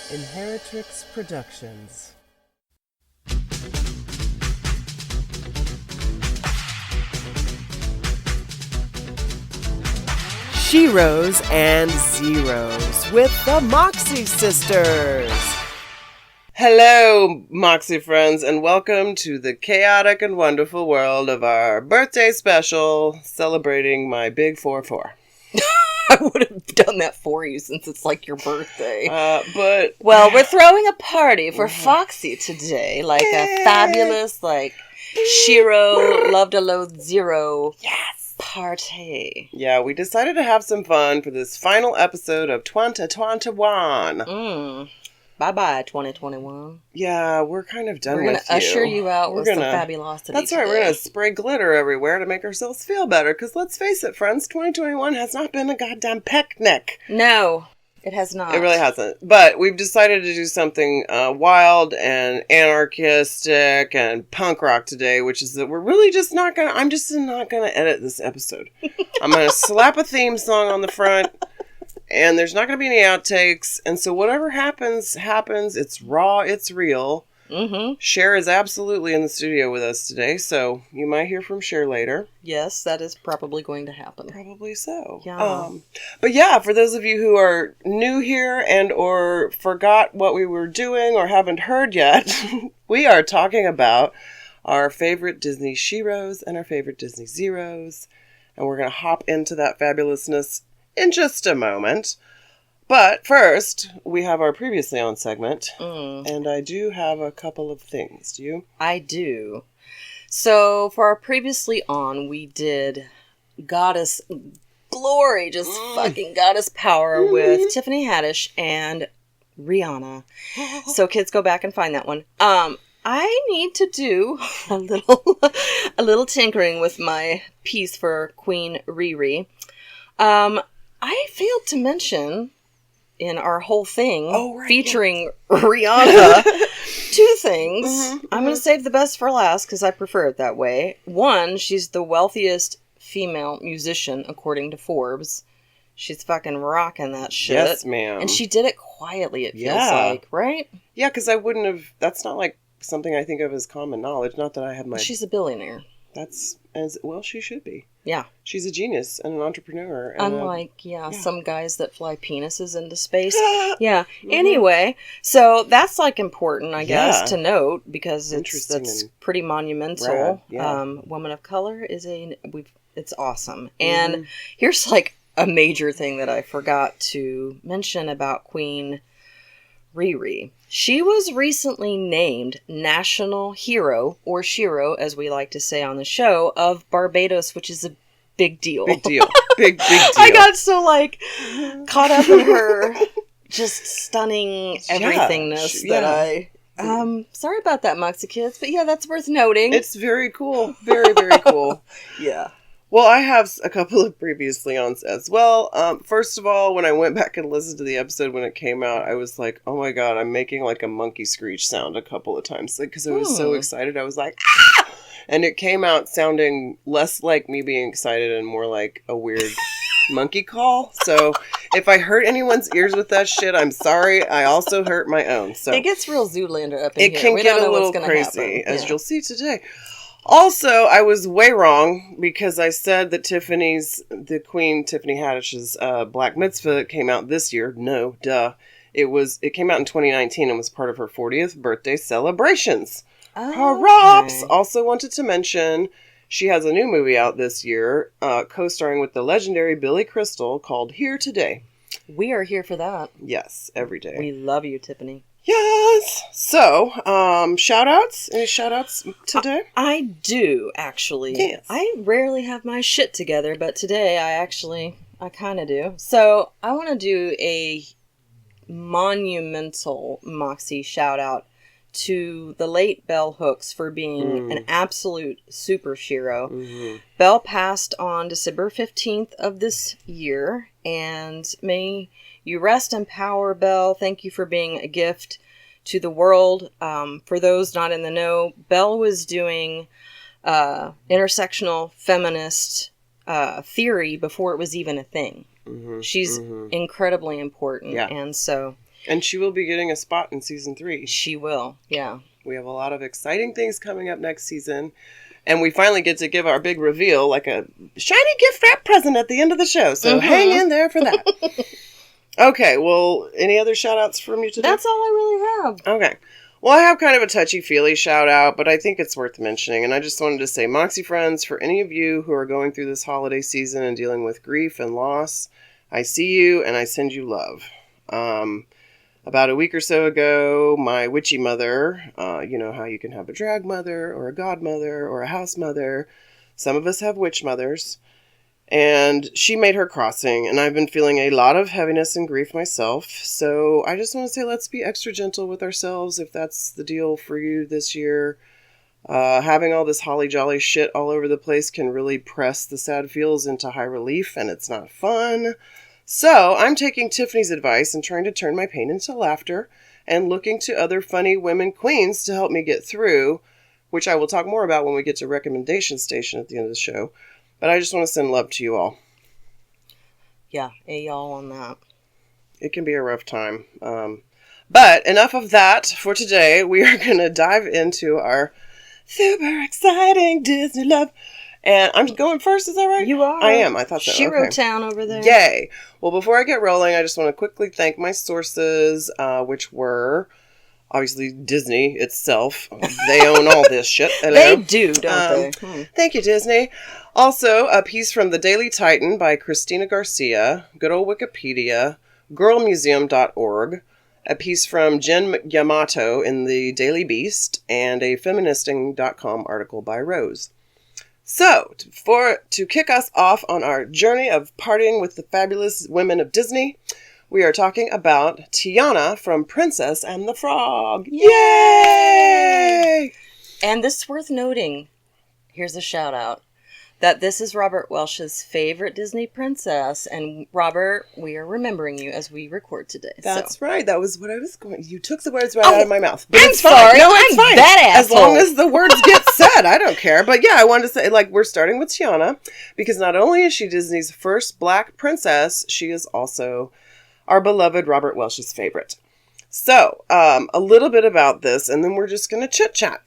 Inheritrix Productions. Sheroes and Zeros with the Moxie Sisters. Hello, Moxie friends, and welcome to the chaotic and wonderful world of our birthday special celebrating my big 4-4. I would have done that for you since it's like your birthday. But... Well, we're throwing a party for Foxie today. Like a fabulous, Shero, Love to Loathe Zero party. Yeah, we decided to have some fun for this final episode of 2021. Bye-bye, 2021. Yeah, we're kind of done with you. We're going to usher you out with some fabulosity That's right, we're going to spray glitter everywhere to make ourselves feel better. Because let's face it, friends, 2021 has not been a goddamn picnic. No, it has not. It really hasn't. But we've decided to do something wild and anarchistic and punk rock today, which is that we're really just not going to... I'm just not going to edit this episode. I'm going to slap a theme song on the front... And there's not going to be any outtakes. And so whatever happens, happens. It's raw. It's real. Cher is absolutely in the studio with us today. So you might hear from Cher later. Yes, that is probably going to happen. Probably so. Yeah. But yeah, for those of you who are new here and or forgot what we were doing or haven't heard yet, we are talking about our favorite Disney Sheroes and our favorite Disney Zeros. And we're going to hop into that fabulousness in just a moment. But first, we have our previously on segment. And I do have a couple of things. Do you? I do. So, for our previously on, we did Goddess Glory, just fucking Goddess Power with Tiffany Haddish and Rihanna. So, kids, go back and find that one. I need to do a little tinkering with my piece for Queen Riri. I failed to mention in our whole thing featuring Rihanna two things. I'm going to save the best for last because I prefer it that way. One, she's the wealthiest female musician according to Forbes. She's fucking rocking that shit. Yes, ma'am. And she did it quietly, it feels like, right? Yeah, because I wouldn't have... That's not like something I think of as common knowledge. Not that I have my... She's a billionaire. That's as well she should be. Yeah. She's a genius and an entrepreneur. And unlike, some guys that fly penises into space. Yeah. Anyway, so that's important, I guess, to note because that's pretty monumental. Woman of color is it's awesome. And here's a major thing that I forgot to mention about Queen Riri. She was recently named National Hero, or Shero, as we like to say on the show, of Barbados, which is a big deal. Big deal. Big deal. I got so, caught up in her just stunning everythingness that I... sorry about that, Moxie kids, but that's worth noting. It's very cool. Very, very cool. Yeah. Well, I have a couple of previously ons as well. First of all, when I went back and listened to the episode when it came out, I was like, oh my god, I'm making a monkey screech sound a couple of times. Because I was so excited. I was like, ah! And it came out sounding less like me being excited and more like a weird monkey call. So if I hurt anyone's ears with that shit, I'm sorry. I also hurt my own. So it gets real Zoolander up in here. It can get a little crazy, as you'll see today. Also, I was way wrong because I said that the Queen Tiffany Haddish's Black Mitzvah came out this year. No, duh. It came out in 2019 and was part of her 40th birthday celebrations. Hurrahs! Also wanted to mention she has a new movie out this year, co-starring with the legendary Billy Crystal called Here Today. We are here for that. Yes, every day. We love you, Tiffany. Yes. So, shout-outs? Any shout-outs today? I do, actually. Yes. I rarely have my shit together, but today I kind of do. So, I want to do a monumental Moxie shout-out to the late Bell Hooks for being an absolute super Shero. Bell passed on December 15th of this year, and may you rest in power, Belle. Thank you for being a gift to the world. For those not in the know, Belle was doing intersectional feminist theory before it was even a thing. She's incredibly important. Yeah. And so And she will be getting a spot in season 3. She will, yeah. We have a lot of exciting things coming up next season. And we finally get to give our big reveal, like a shiny gift wrap present at the end of the show. So hang in there for that. Okay, well, any other shout-outs from you today? That's all I really have. Okay. Well, I have kind of a touchy-feely shout-out, but I think it's worth mentioning. And I just wanted to say, Moxie friends, for any of you who are going through this holiday season and dealing with grief and loss, I see you and I send you love. About a week or so ago, my witchy mother, you know how you can have a drag mother or a godmother or a house mother. Some of us have witch mothers. And she made her crossing, and I've been feeling a lot of heaviness and grief myself. So I just want to say, let's be extra gentle with ourselves if that's the deal for you this year. Having all this holly jolly shit all over the place can really press the sad feels into high relief, and it's not fun. So I'm taking Tiffany's advice and trying to turn my pain into laughter and looking to other funny women queens to help me get through, which I will talk more about when we get to recommendation station at the end of the show. But I just want to send love to you all. Yeah, y'all on that. It can be a rough time. But enough of that for today. We are going to dive into our super exciting Disney love. And I'm going first, is that right? You are. I am. I thought so. Shiro Town over there. Yay. Well, before I get rolling, I just want to quickly thank my sources, which were obviously Disney itself. They own all this shit. They do, don't they? Thank you, Disney. Also, a piece from the Daily Titan by Christina Garcia, good old Wikipedia, girlmuseum.org, a piece from Jen Yamato in the Daily Beast, and a feministing.com article by Rose. So, to kick us off on our journey of partying with the fabulous women of Disney, we are talking about Tiana from Princess and the Frog. Yay! And this is worth noting, here's a shout out, that this is Robert Welsh's favorite Disney princess. And Robert, we are remembering you as we record today. That's right. That was what I was going. You took the words right out of my mouth. But I'm it's sorry. Fine. No, it's I'm fine. that as asshole. long as the words get said, I don't care. But yeah, I wanted to say, like, we're starting with Tiana because not only is she Disney's first black princess, she is also our beloved Robert Welsh's favorite. So, a little bit about this, and then we're just going to chit-chat.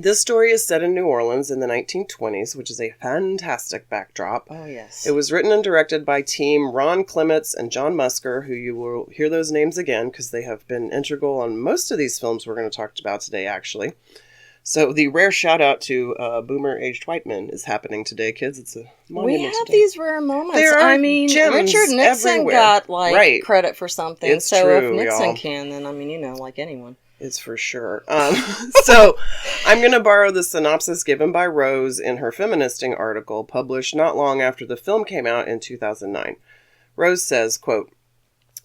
This story is set in New Orleans in the 1920s, which is a fantastic backdrop. Oh, yes. It was written and directed by team Ron Clements and John Musker, who you will hear those names again because they have been integral on most of these films we're going to talk about today, actually. So the rare shout-out to boomer-aged white men is happening today, kids. It's a monument We have today. these rare moments. There are I mean, gems Richard Nixon everywhere. got, Right. credit for something. It's so true, if Nixon y'all. can, then, like anyone. It's for sure. So I'm going to borrow the synopsis given by Rose in her Feministing article published not long after the film came out in 2009. Rose says, quote,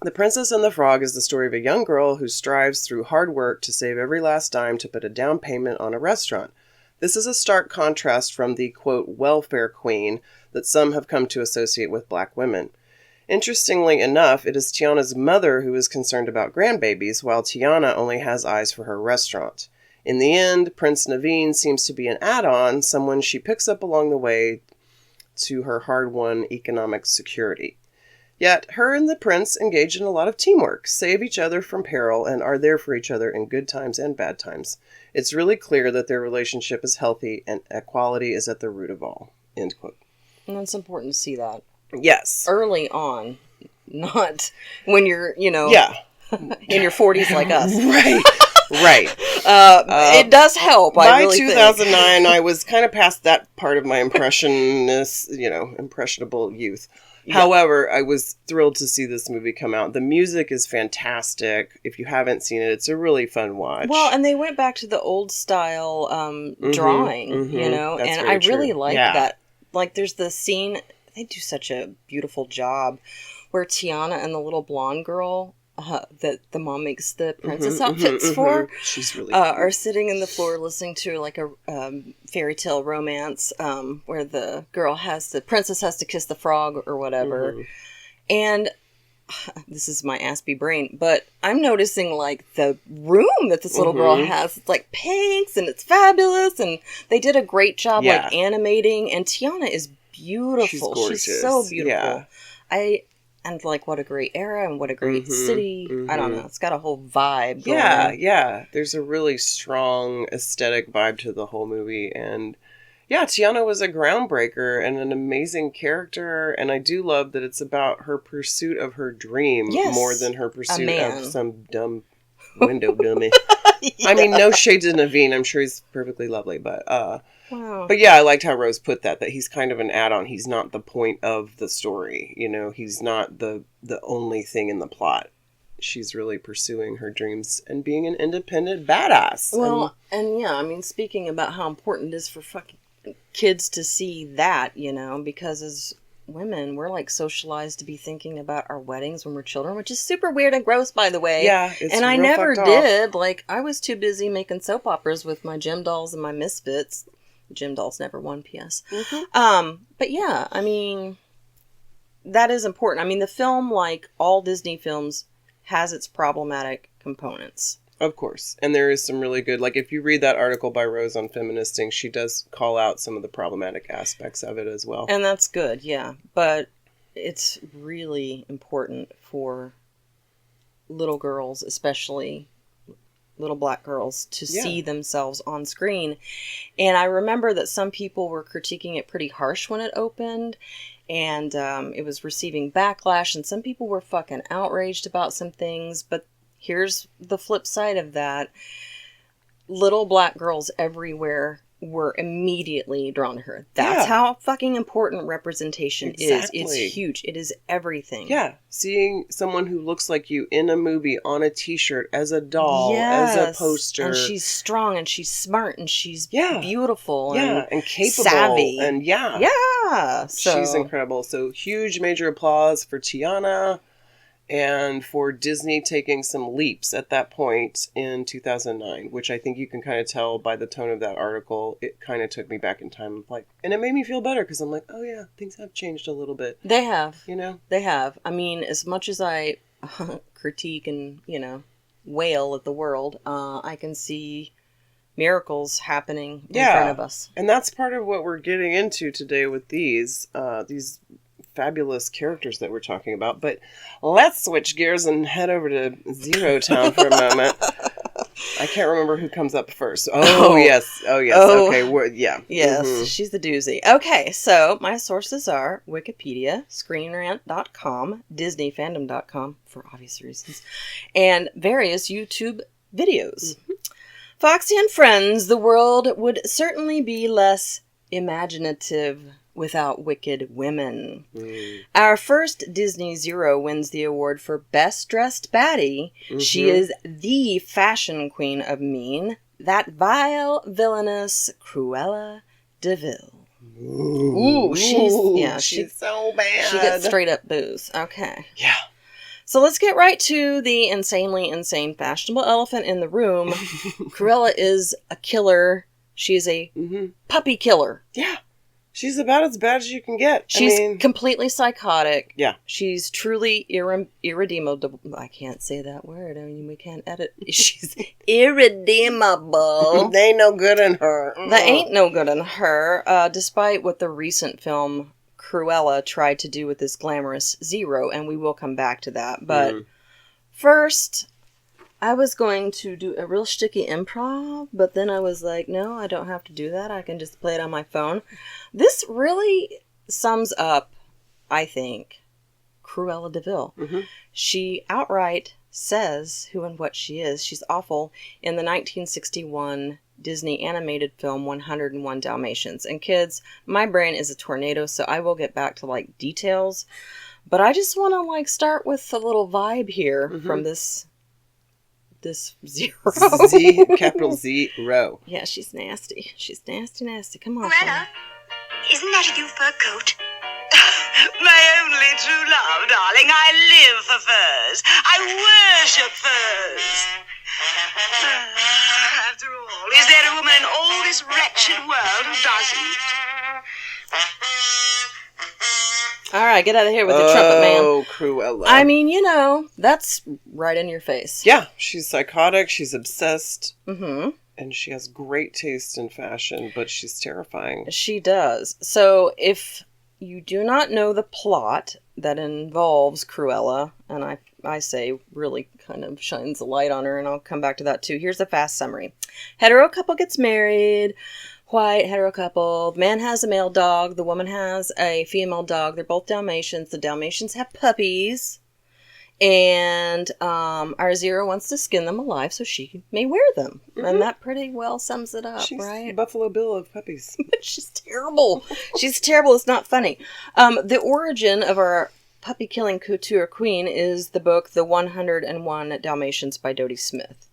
"The Princess and the Frog is the story of a young girl who strives through hard work to save every last dime to put a down payment on a restaurant. This is a stark contrast from the, quote, welfare queen that some have come to associate with black women. Interestingly enough, it is Tiana's mother who is concerned about grandbabies, while Tiana only has eyes for her restaurant. In the end, Prince Naveen seems to be an add-on, someone she picks up along the way to her hard-won economic security. Yet, her and the prince engage in a lot of teamwork, save each other from peril, and are there for each other in good times and bad times. It's really clear that their relationship is healthy, and equality is at the root of all." End quote. And it's important to see that. Yes. Early on, not when you're, Yeah. in your 40s like us. Right. Right. It does help, I By really 2009, I was kind of past that part of my impressionable youth. Yeah. However, I was thrilled to see this movie come out. The music is fantastic. If you haven't seen it, it's a really fun watch. Well, and they went back to the old style drawing, That's and very I really true. like that. Like, there's the scene, they do such a beautiful job, where Tiana and the little blonde girl that the mom makes the princess outfits for, she's really are sitting in the floor listening to like a fairy tale romance where the princess has to kiss the frog or whatever. And this is my aspy brain, but I'm noticing like the room that this little girl has. It's like pinks and it's fabulous, and they did a great job like animating. And Tiana is beautiful. She's gorgeous. She's so beautiful. Yeah. And, like, what a great era and what a great city. I don't know. It's got a whole vibe going. Yeah. There's a really strong aesthetic vibe to the whole movie. And, yeah, Tiana was a groundbreaker and an amazing character. And I do love that it's about her pursuit of her dream more than her pursuit of some dumb window dummy. Yeah. I mean, no shade to Naveen. I'm sure he's perfectly lovely. But, But yeah, I liked how Rose put that he's kind of an add-on. He's not the point of the story. You know, he's not the only thing in the plot. She's really pursuing her dreams and being an independent badass. Well, and yeah, I mean, speaking about how important it is for fucking kids to see that, you know, because as women, we're like socialized to be thinking about our weddings when we're children, which is super weird and gross, by the way. Yeah, and I never did. Like, I was too busy making soap operas with my gym dolls and my misfits. Gym dolls never won, P.S. But yeah, I mean, that is important. I mean, the film, like all Disney films, has its problematic components. Of course. And there is some really good, like if you read that article by Rose on Feministing, she does call out some of the problematic aspects of it as well. And that's good, yeah. But it's really important for little girls, especially little black girls, to see themselves on screen. And I remember that some people were critiquing it pretty harsh when it opened, and it was receiving backlash, and some people were fucking outraged about some things. But here's the flip side of that. Little black girls everywhere were immediately drawn to her. That's how fucking important representation is. It's huge. It is everything. Yeah. Seeing someone who looks like you in a movie, on a t-shirt, as a doll, as a poster. And she's strong, and she's smart, and she's beautiful. And capable. Savvy. And So she's incredible. So huge major applause for Tiana. And for Disney taking some leaps at that point in 2009, which I think you can kind of tell by the tone of that article. It kind of took me back in time, like, and it made me feel better because I'm like, oh yeah, things have changed a little bit. They have, you know, they have. I mean, as much as I critique and wail at the world, I can see miracles happening in front of us, and that's part of what we're getting into today with these fabulous characters that we're talking about. But let's switch gears and head over to Zero Town for a moment. I can't remember who comes up first. Oh yes. Okay, yes, she's the doozy. Okay, so my sources are Wikipedia, ScreenRant.com, DisneyFandom.com for obvious reasons, and various YouTube videos. Foxie and Friends, the world would certainly be less imaginative without wicked women. Our first Disney Zero wins the award for Best Dressed Baddie. She is the fashion queen of mean, that vile villainess Cruella de Vil. Ooh, she's so bad. She gets straight up booze. Okay. Yeah. So let's get right to the insanely insane fashionable elephant in the room. Cruella is a killer. She is a puppy killer. Yeah. She's about as bad as you can get. She's completely psychotic. Yeah. She's truly irredeemable. I can't say that word. I mean, we can't edit. She's irredeemable. They ain't no good in her. There ain't no good in her, despite what the recent film Cruella tried to do with this glamorous Zero, and we will come back to that. But first, I was going to do a real sticky improv, but then I was like, no, I don't have to do that. I can just play it on my phone. This really sums up, I think, Cruella de Vil. She outright says who and what she is. She's awful in the 1961 Disney animated film 101 Dalmatians. And kids, my brain is a tornado, so I will get back to like details. But I just want to like start with a little vibe here from this Zero. Capital Zero. Yeah, she's nasty. She's nasty. Come on. Cruella, isn't that a new fur coat? My only true love, darling. I live for furs. I worship furs. After all, is there a woman in all this wretched world who doesn't? All right, get out of here with the trumpet, man. Oh, Cruella. I mean, that's right in your face. Yeah, she's psychotic. She's obsessed. And she has great taste in fashion, but she's terrifying. She does. So if you do not know the plot, that involves Cruella, and I say really kind of shines a light on her, and I'll come back to that too. Here's a fast summary. Hetero couple gets married. White hetero couple. The man has a male dog. The woman has a female dog. They're both Dalmatians. The Dalmatians have puppies. And our Zero wants to skin them alive so she may wear them. Mm-hmm. And that pretty well sums it up, She's right? the Buffalo Bill of puppies. She's terrible. She's terrible. It's not funny. The origin of our puppy-killing couture queen is the book The 101 Dalmatians by Dodie Smith.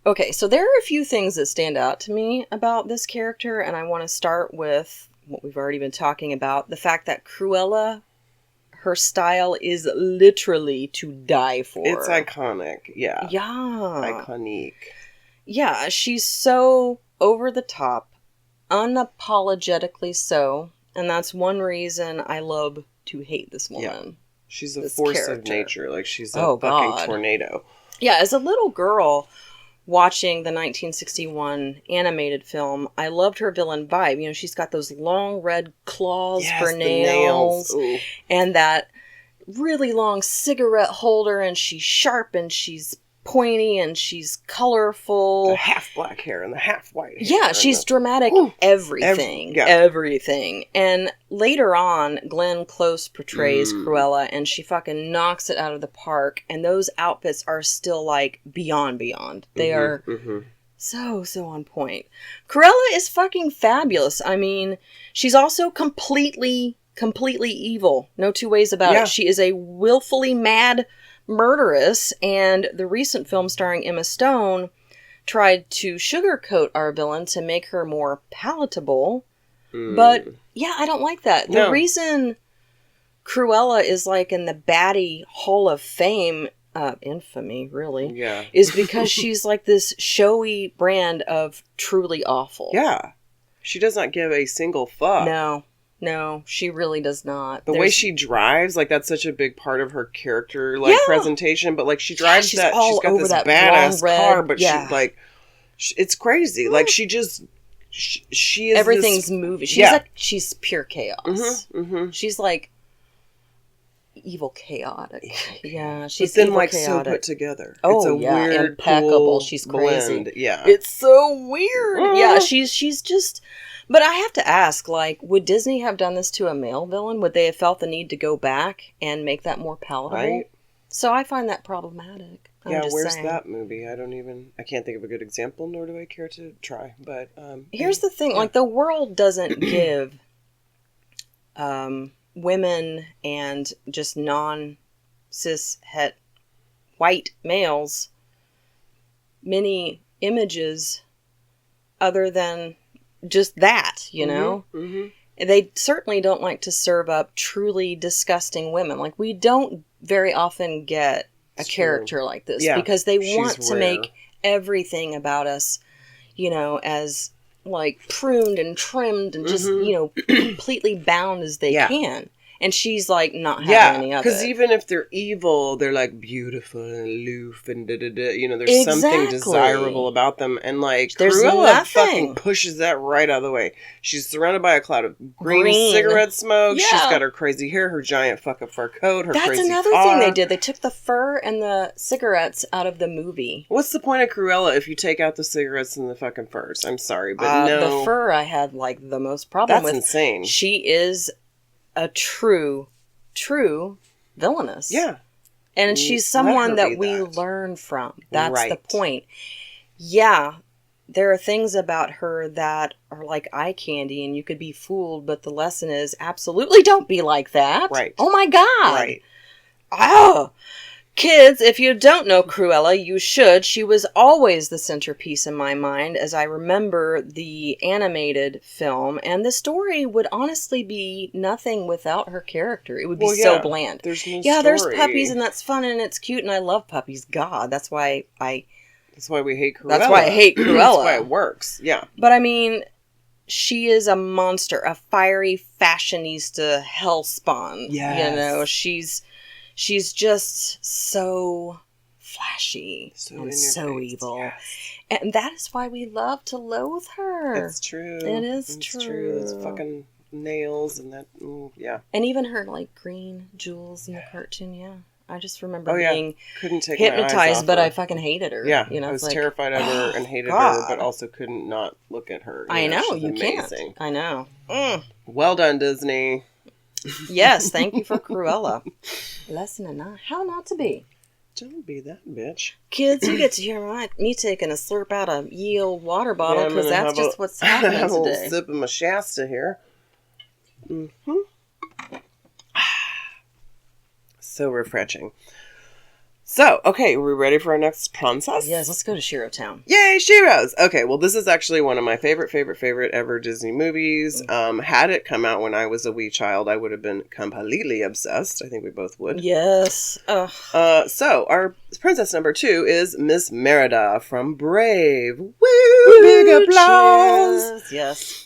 Okay, so there are a few things that stand out to me about this character, and I want to start with what we've already been talking about, the fact that Cruella, her style is literally to die for. It's iconic, yeah. Yeah. Iconic. Yeah, she's so over the top, unapologetically so, and that's one reason I love to hate this woman. Yeah. She's a force character. Of nature, like she's a fucking God. Tornado. Yeah, as a little girl watching the 1961 animated film, I loved her villain vibe. You know, she's got those long red claws for nails. And that really long cigarette holder, and she's sharp, and she's pointy, and she's colorful. The half black hair and the half white hair. Yeah, she's dramatic everything. Everything. And later on, Glenn Close portrays Cruella, and she fucking knocks it out of the park, and those outfits are still, like, beyond. They are so on point. Cruella is fucking fabulous. I mean, she's also completely evil. No two ways about it. She is a willfully mad murderess, and the recent film starring Emma Stone tried to sugarcoat our villain to make her more palatable. But, yeah, I don't like that. The reason Cruella is, like, in the Baddie Hall of Fame, infamy, really, is because she's, like, this showy brand of truly awful. Yeah. She does not give a single fuck. No, she really does not. The way she drives, like, that's such a big part of her character, like, presentation. But, like, she drives she's got this badass car, but she, like, it's crazy. Like, she just, she is everything's moving. She's like, she's pure chaos. She's, like, evil chaotic. Yeah, she's but then, evil like, chaotic. so put together. Oh, it's a weird, impeccable. Cool she's crazy. Blend. Yeah. It's so weird. Yeah, she's just... But I have to ask, like, would Disney have done this to a male villain? Would they have felt the need to go back and make that more palatable? Right. So I find that problematic. Where's that movie? I can't think of a good example, nor do I care to try. But here's the thing, like, the world doesn't give women and just non-cis het white males many images other than just that, you know? They certainly don't like to serve up truly disgusting women. Like, we don't very often get a character like this because they want to make everything about us, you know, as, like, pruned and trimmed and just, you know, completely bound as they can. And she's, like, not having any of it. Because even if they're evil, they're, like, beautiful and aloof and da-da-da. You know, there's something desirable about them. And, like, Cruella fucking pushes that right out of the way. She's surrounded by a cloud of green cigarette smoke. She's got her crazy hair, her giant fucking fur coat, her crazy car. That's another thing they did. They took the fur and the cigarettes out of the movie. What's the point of Cruella if you take out the cigarettes and the fucking furs? I'm sorry, but no. The fur I had, like, the most problem with. That's insane. She is a true villainess. Yeah. And she's someone that we learn from. That's the point. Yeah, there are things about her that are like eye candy and you could be fooled, but the lesson is absolutely don't be like that. Right. Oh my God. Right. Oh. Kids, if you don't know Cruella, you should. She was always the centerpiece in my mind as I remember the animated film. And the story would honestly be nothing without her character. It would be so bland. There's no story. There's puppies and that's fun and it's cute and I love puppies. God, that's why we hate Cruella. That's why I hate Cruella. That's why it works. Yeah. But I mean, she is a monster, a fiery fashionista hellspawn. Yes. You know, She's just so flashy and so evil. Yes. And that is why we love to loathe her. It's true. It is true. It's fucking nails and that, yeah. And even her, like, green jewels in the cartoon, yeah. I just remember being couldn't take my eyes hypnotized, off but her. I fucking hated her. Yeah, you know, I was like, terrified of her and hated God. her, but also couldn't not look at her. I know, she's you amazing. can't. I know. Mm. Well done, Disney. Yes, thank you for Cruella. Lesson in how not to be. Don't be that bitch. Kids, you get to hear me taking a slurp out of ye old water bottle, because that's just what's happening have today. a little sip of my Shasta here. So refreshing. So, okay, are we ready for our next princess? Yes, let's go to Shiro Town. Yay, Shiro's! Okay, well, this is actually one of my favorite ever Disney movies. Had it come out when I was a wee child, I would have been completely obsessed. I think we both would. Yes. So, our princess number 2 is Miss Merida from Brave. Woo! Big applause! Yes.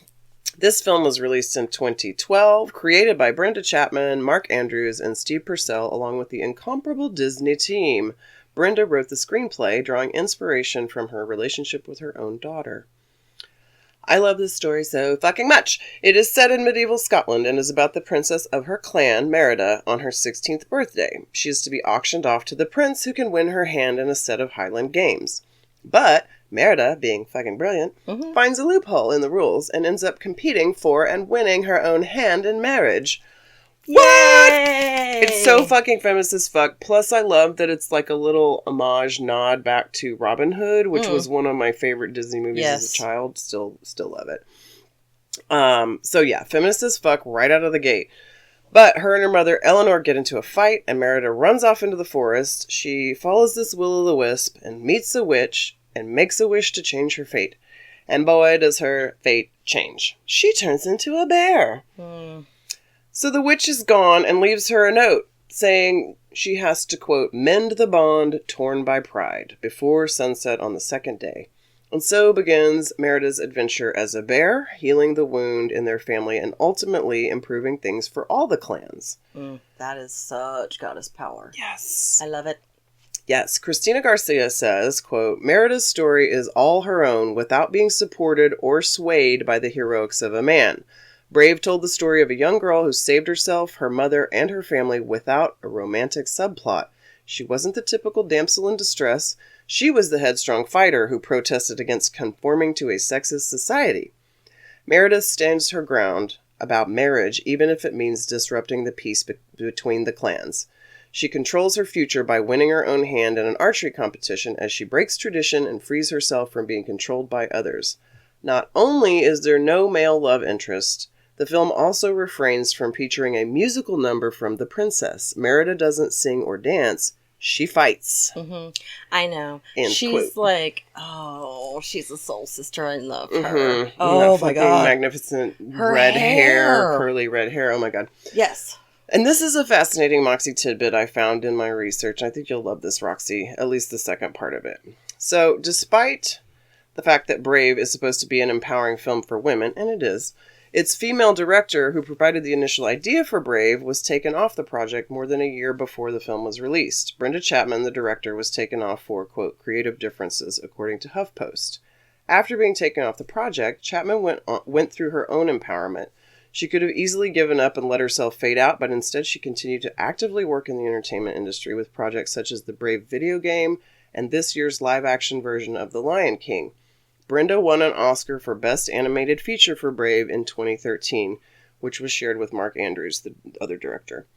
This film was released in 2012, created by Brenda Chapman, Mark Andrews, and Steve Purcell, along with the incomparable Disney team. Brenda wrote the screenplay, drawing inspiration from her relationship with her own daughter. I love this story so fucking much. It is set in medieval Scotland and is about the princess of her clan, Merida, on her 16th birthday. She is to be auctioned off to the prince who can win her hand in a set of Highland games. But Merida, being fucking brilliant, finds a loophole in the rules and ends up competing for and winning her own hand in marriage. Yay! What? It's so fucking feminist as fuck. Plus, I love that it's like a little homage nod back to Robin Hood, which was one of my favorite Disney movies as a child. Still love it. So yeah, feminist as fuck right out of the gate. But her and her mother, Eleanor, get into a fight, and Merida runs off into the forest. She follows this will-o'-the-wisp and meets a witch and makes a wish to change her fate. And boy, does her fate change. She turns into a bear. So the witch is gone and leaves her a note saying she has to, quote, mend the bond torn by pride before sunset on the second day. And so begins Merida's adventure as a bear, healing the wound in their family and ultimately improving things for all the clans. That is such goddess power. Yes. I love it. Yes, Christina Garcia says, quote, Merida's story is all her own without being supported or swayed by the heroics of a man. Brave told the story of a young girl who saved herself, her mother, and her family without a romantic subplot. She wasn't the typical damsel in distress. She was the headstrong fighter who protested against conforming to a sexist society. Merida stands her ground about marriage, even if it means disrupting the peace between the clans. She controls her future by winning her own hand in an archery competition as she breaks tradition and frees herself from being controlled by others. Not only is there no male love interest, the film also refrains from featuring a musical number from the princess. Merida doesn't sing or dance. She fights. I know. End she's quote. Like, she's a soul sister. I love her. Oh, that my God. Magnificent Her red hair. hair. Curly red hair. Oh, my God. Yes. And this is a fascinating Moxie tidbit I found in my research. I think you'll love this, Roxy, at least the second part of it. So, despite the fact that Brave is supposed to be an empowering film for women, and it is, its female director, who provided the initial idea for Brave, was taken off the project more than a year before the film was released. Brenda Chapman, the director, was taken off for, quote, creative differences, according to HuffPost. After being taken off the project, Chapman went through her own empowerment. She could have easily given up and let herself fade out, but instead she continued to actively work in the entertainment industry with projects such as the Brave video game and this year's live-action version of The Lion King. Brenda won an Oscar for Best Animated Feature for Brave in 2013, which was shared with Mark Andrews, the other director.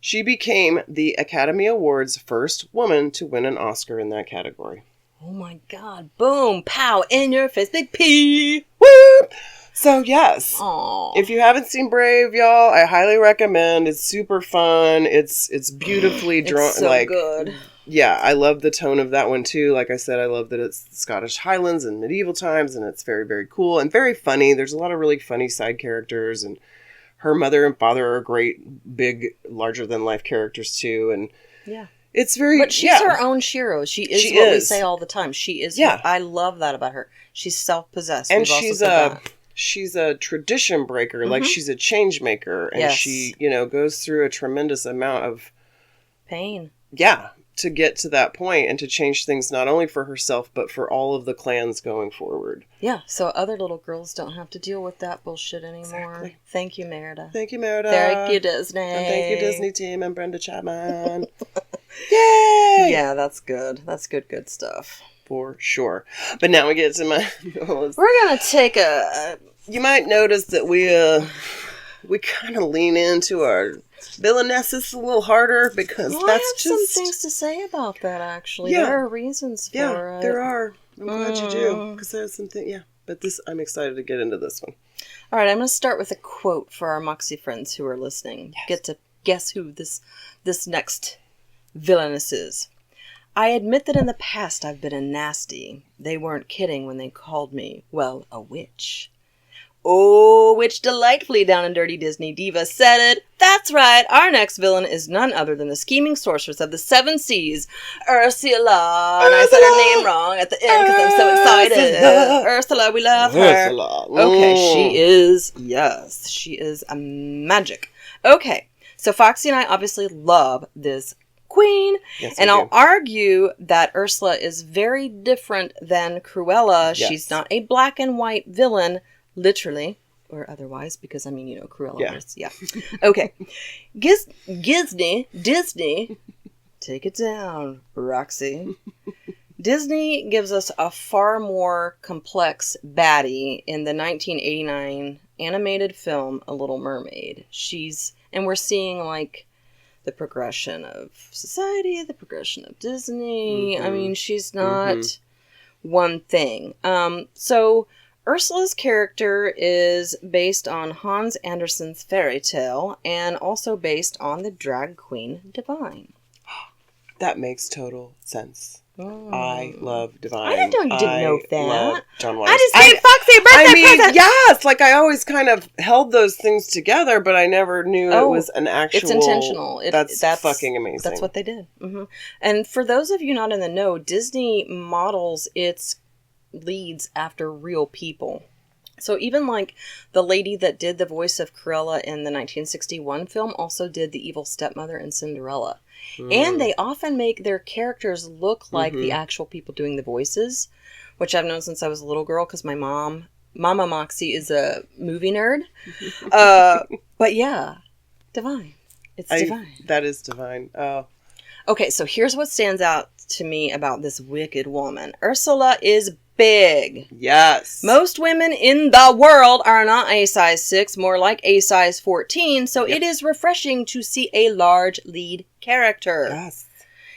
She became the Academy Awards' first woman to win an Oscar in that category. Oh my God. Boom. Pow. In your face. Big P. Woo! So, yes. Aww. If you haven't seen Brave, y'all, I highly recommend. It's super fun. It's beautifully drawn. It's so good. Yeah, I love the tone of that one, too. Like I said, I love that it's Scottish Highlands and medieval times, and it's very, very cool and very funny. There's a lot of really funny side characters, and her mother and father are great, big, larger-than-life characters, too. And yeah. It's very... But she's her own Shiro. She is we say all the time. She is... Yeah. I love that about her. She's self-possessed. And she's a tradition breaker. Like, she's a change maker. And she, goes through a tremendous amount of... pain. Yeah. to get to that point and to change things not only for herself, but for all of the clans going forward. Yeah, so other little girls don't have to deal with that bullshit anymore. Exactly. Thank you, Merida. Thank you, Merida. Thank you, Disney. And thank you, Disney team and Brenda Chapman. Yay! Yeah, that's good. That's good stuff. For sure. But now we get to my... We're going to take a... You might notice that we kind of lean into our villainesses a little harder because I have some things to say about that, actually. Yeah. There are reasons for it. Yeah, there are. I'm glad you do. Because there's something, yeah. But I'm excited to get into this one. All right, I'm going to start with a quote for our Moxie friends who are listening. Yes. Get to guess who this next villainess is. I admit that in the past I've been a nasty. They weren't kidding when they called me, well, a witch. Oh, which delightfully down and dirty Disney diva said it. That's right, our next villain is none other than the scheming sorceress of the seven seas, Ursula. And I said her name wrong at the end because I'm so excited. Ursula, we love her. Ursula. Okay, she is a magic. Okay, so Foxie and I obviously love this queen, yes, and I'll argue that Ursula is very different than Cruella. Yes. She's not a black and white villain, literally, or otherwise, because, I mean, Cruella is, Okay. Disney, take it down, Roxy. Disney gives us a far more complex baddie in the 1989 animated film, A Little Mermaid. And we're seeing, like, the progression of society, the progression of Disney. Mm-hmm. I mean, she's not one thing. So Ursula's character is based on Hans Andersen's fairy tale and also based on the drag queen Divine. That makes total sense. I love Divine. I didn't know you didn't know that. John Waters. I just gave Foxie a birthday present. Yes, like I always kind of held those things together, but I never knew it was an actual... It's intentional. That's fucking amazing. That's what they did. Mm-hmm. And for those of you not in the know, Disney models its leads after real people. So even like the lady that did the voice of Cruella in the 1961 film also did the evil stepmother in Cinderella. And they often make their characters look like the actual people doing the voices, which I've known since I was a little girl because my Mama Moxie is a movie nerd. But yeah, Divine. It's Divine. That is Divine. Oh. Okay, so here's what stands out to me about this wicked woman. Ursula is big. Yes. Most women in the world are not a size 6, more like a size 14, so it is refreshing to see a large lead character. Yes.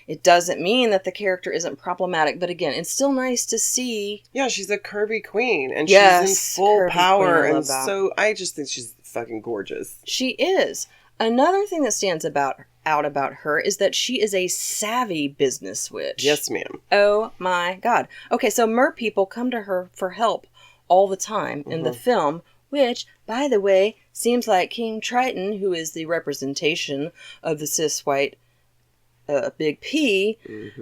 It doesn't mean that the character isn't problematic, but again, it's still nice to see. Yeah, she's a curvy queen, and she's in full power, and so I just think she's fucking gorgeous. She is. Another thing that stands out about her is that she is a savvy business witch. Yes, ma'am. Oh my God. Okay, so mer people come to her for help all the time in the film, which, by the way, seems like King Triton, who is the representation of the cis white Big P,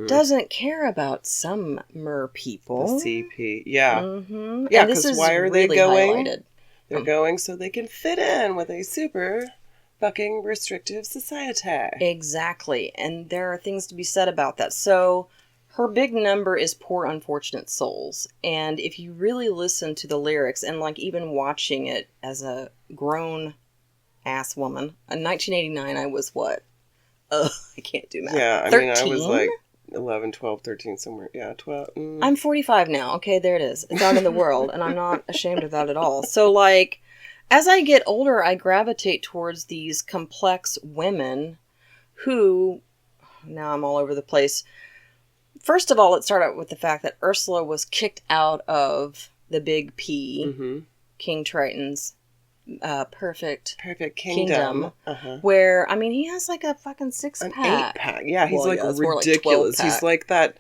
doesn't care about some mer people. The CP, yeah. Mm-hmm. Yeah, because why are they going? Highlighted. They're going so they can fit in with a super fucking restrictive society. Exactly. And there are things to be said about that. So her big number is Poor Unfortunate Souls. And if you really listen to the lyrics and like even watching it as a grown ass woman, in 1989 I was what? I can't do math. Yeah, I 13? mean I was like 11, 12, 13 somewhere. Yeah, 12. I'm 45 now. Okay, there it is. It's out in the world and I'm not ashamed of that at all. So like as I get older, I gravitate towards these complex women who, now I'm all over the place. First of all, let's start out with the fact that Ursula was kicked out of the Big P, King Triton's perfect kingdom. Where, I mean, he has like a fucking 6-pack. An 8-pack. Yeah, he's like ridiculous. Like he's like that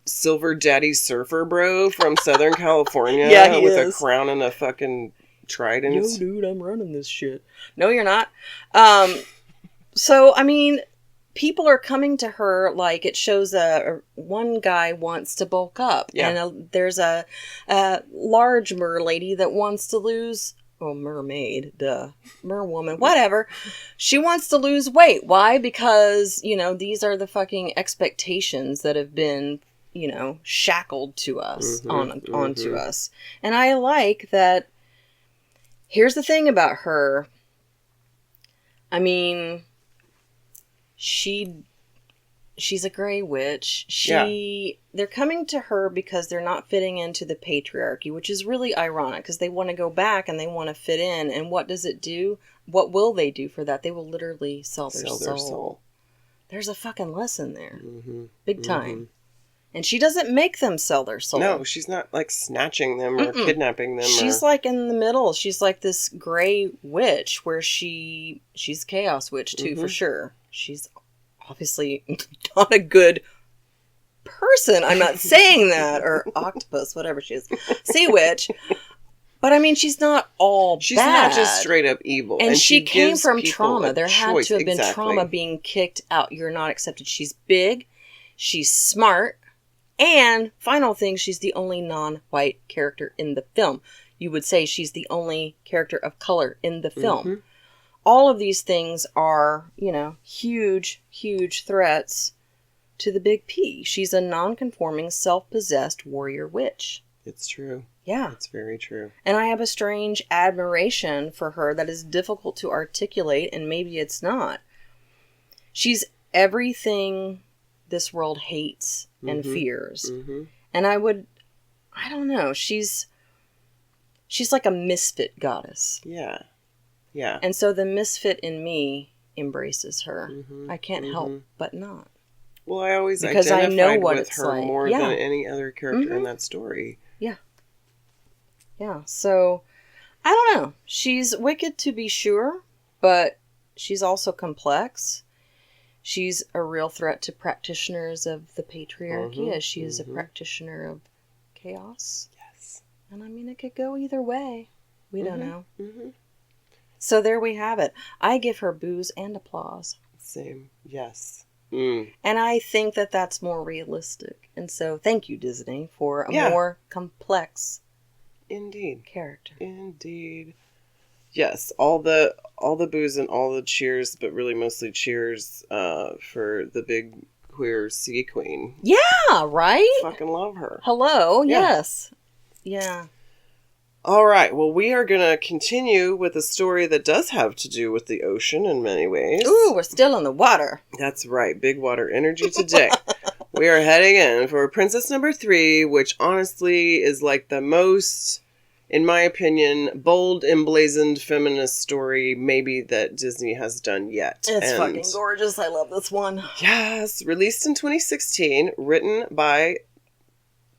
Silver Daddy Surfer bro from Southern California with a crown and a fucking trident. Yo, dude, I'm running this shit. No, you're not. So, I mean, people are coming to her like it shows one guy wants to bulk up. Yeah. And there's a large mer lady that wants to lose mermaid, duh, merwoman, whatever. She wants to lose weight. Why? Because, these are the fucking expectations that have been, shackled to us, onto us. And I like that. Here's the thing about her. I mean, she's a gray witch. They're coming to her because they're not fitting into the patriarchy, which is really ironic because they want to go back and they want to fit in. And what does it do? What will they do for that? They will literally sell their soul. There's a fucking lesson there. Big time. And she doesn't make them sell their soul. No, she's not like snatching them or kidnapping them. She's like in the middle. She's like this gray witch where she's chaos witch too, for sure. She's obviously not a good person. I'm not saying that. Or octopus, whatever she is. Sea witch. But I mean, she's not all she's bad. Not just straight up evil. And she came from trauma. There had to have been trauma being kicked out. You're not accepted. She's big. She's smart. And final thing, she's the only non-white character in the film. You would say she's the only character of color in the film. All of these things are, huge, huge threats to the big P. She's a non-conforming, self-possessed warrior witch. It's true. Yeah. It's very true. And I have a strange admiration for her that is difficult to articulate, and maybe it's not. She's everything this world hates and fears. And I don't know, she's like a misfit goddess. Yeah. Yeah. And so the misfit in me embraces her. I can't help but not. Well, I always because I know what with it's her like. more than any other character in that story. Yeah. Yeah. So I don't know. She's wicked to be sure, but she's also complex. She's a real threat to practitioners of the patriarchy, as she is a practitioner of chaos. Yes. And I mean, it could go either way. We don't know. So there we have it. I give her boos and applause. Same. Yes. And I think that that's more realistic. And so thank you, Disney, for a more complex character. Indeed. Yes, all the boos and all the cheers, but really mostly cheers for the big queer sea queen. Yeah, right? Fucking love her. Hello, yes. Yeah. All right, well, we are going to continue with a story that does have to do with the ocean in many ways. Ooh, we're still in the water. That's right, big water energy today. We are heading in for Princess number 3, which honestly is like the most, in my opinion, bold, emblazoned feminist story maybe that Disney has done yet. It's fucking gorgeous. I love this one. Yes. Released in 2016, written by